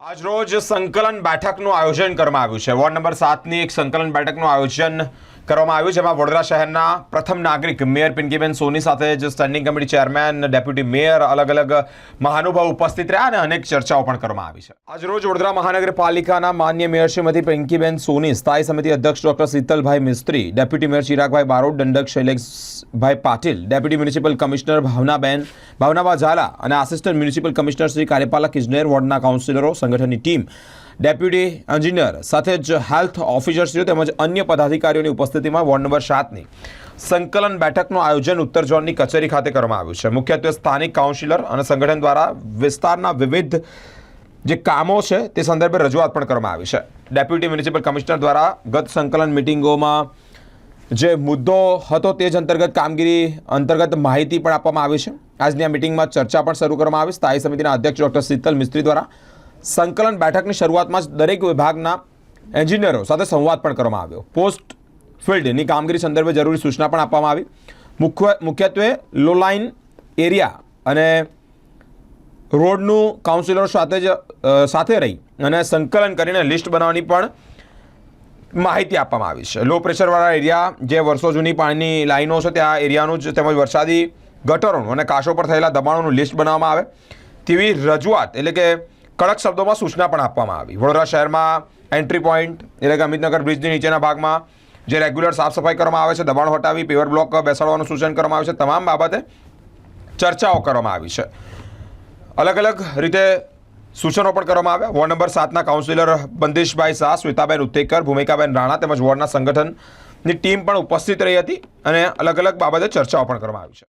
આજરોજ સંકલન બેઠકનું આયોજન કરવામાં આવ્યું છે। વોર્ડ નંબર 7ની એક સંકલન બેઠકનું આયોજન કરવામાં આવ્યું, જેમાં વડોદરા શહેરના પ્રથમ નાગરિક મેયર પિંકીબેન સોની સાથે જ standing committee chairman, deputy mayor, અલગ અલગ મહાનુભાવ ઉપસ્થિત રહ્યા અને અનેક ચર્ચાઓ પણ કરવામાં આવી છે। આજરોજ વડોદરા મહાનગરપાલિકાના માન્ય મેયર શ્રીમતી પિંકીબેન સોની, સ્થાયી સમિતિ અધ્યક્ષ doctor Sheetalbhai Mistry, deputy mayor Chiragbhai Barot, દંડક Shaileshbhai Patil, deputy municipal commissioner Bhavnaba Jhala અને આસિસ્ટન્ટ મ્યુનિસિપલ કમિશનર શ્રી કાર્યપાલક ઇજનેર, વોર્ડના કાઉન્સિલરો, સંગઠનની ટીમ, ડેપ્યુટી એન્જિનિયર સાથે જ હેલ્થ ઓફિસરશ્રીઓ તેમજ અન્ય પદાધિકારીઓની ઉપસ્થિતિમાં વોર્ડ નંબર 7ની સંકલન બેઠકનું આયોજન ઉત્તર ઝોનની કચેરી ખાતે કરવામાં આવ્યું છે। મુખ્યત્વે સ્થાનિક કાઉન્સિલર અને સંગઠન દ્વારા વિસ્તારના વિવિધ જે કામો છે તે સંદર્ભે રજૂઆત પણ કરવામાં આવી છે। ડેપ્યુટી મ્યુનિસિપલ કમિશનર દ્વારા ગત સંકલન મિટિંગોમાં જે મુદ્દો હતો તે જ અંતર્ગત કામગીરી અંતર્ગત માહિતી પણ આપવામાં આવી છે। આજની આ મિટિંગમાં ચર્ચા પણ શરૂ કરવામાં આવી। સ્થાયી સમિતિના અધ્યક્ષ ડોક્ટર શીતલ મિસ્ત્રી દ્વારા સંકલન બેઠકની શરૂઆતમાં જ દરેક વિભાગના એન્જિનિયરો સાથે સંવાદ પણ કરવામાં આવ્યો। પોસ્ટ ફિલ્ડની કામગીરી સંદર્ભે જરૂરી સૂચના પણ આપવામાં આવી। મુખ્યત્વે લો લાઇન એરિયા અને રોડનું કાઉન્સિલરો સાથે રહી અને સંકલન કરીને લિસ્ટ બનાવવાની પણ માહિતી આપવામાં આવી છે। લો પ્રેશરવાળા એરિયા, જે વર્ષો જૂની પાણીની લાઈનો છે ત્યાં એરિયાનું જ તેમજ વરસાદી ગટરોનું અને કાંસો પર થયેલા દબાણોનું લિસ્ટ બનાવવામાં આવે તેવી રજૂઆત એટલે કે કડક શબ્દોમાં સૂચના પણ આપવામાં આવી। વડોદરા શહેરમાં એન્ટ્રી પોઈન્ટ એટલે કે અમિતનગર બ્રિજની નીચેના ભાગમાં જે રેગ્યુલર સાફ સફાઈ કરવામાં આવે છે, દબાણ હટાવી પેવર બ્લોક બેસાડવાનું સૂચન કરવામાં આવે છે, તમામ બાબતે ચર્ચાઓ કરવામાં આવી છે। અલગ અલગ રીતે સૂચનો પણ કરવામાં આવ્યા। Ward number 7ના councillor બંદીશભાઈ Shah, Shwetaben Uttekar, Bhumikaben Rana તેમજ વોર્ડના સંગઠનની ટીમ પણ ઉપસ્થિત રહી હતી અને અલગ અલગ બાબતે ચર્ચાઓ પણ કરવામાં આવી છે।